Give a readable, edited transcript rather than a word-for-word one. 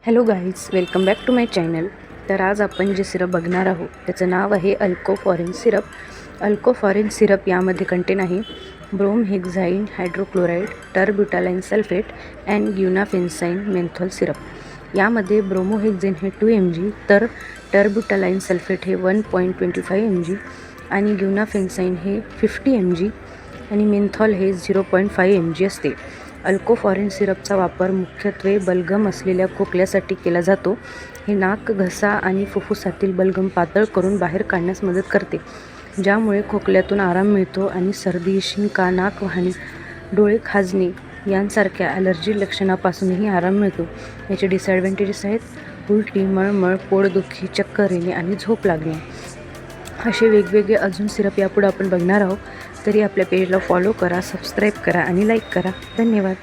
Hello guys, welcome back to my channel. तर आज आपण जे सिरप बघणार आहोत त्याचं नाव आहे अल्कोफॉरेन सिरप. अल्कोफॉरेन सिरप यामध्ये कंटेन आहे bromhexine hydrochloride, terbutaline sulphate and guaifenesin menthol syrup. यामध्ये ब्रोमोहेक्झाईन हे 2 mg, तर टरब्युटालाइन सल्फेट हे 1.25 mg आणि ग्युनाफेन्साईन हे 50 mg आणि मेन्थॉल हे 0.5 mg असते. अल्कोफॉरेन सिरपचा वापर मुख्यत्वे बलगम असलेल्या खोकल्यासाठी केला जातो. हे नाक, घसा आणि फुफ्फुसातील बलगम पातळ करून बाहेर काढण्यास मदत करते, ज्यामुळे खोकल्यातून आराम मिळतो आणि सर्दी, शिंका, नाक वाहणे, डोळे खाजणे यांसारख्या ॲलर्जी लक्षणापासूनही आराम मिळतो. याचे डिसॲडव्हान्टेजेस आहेत उलटी, मळमळ, पोटदुखी, चक्कर येणे आणि झोप लागणे. असे वेगवेगळे अजून सिरप यापुढे आपण बघणार आहोत. तरी आपल्या पेजला फॉलो करा, सबस्क्राईब करा आणि लाईक करा. धन्यवाद.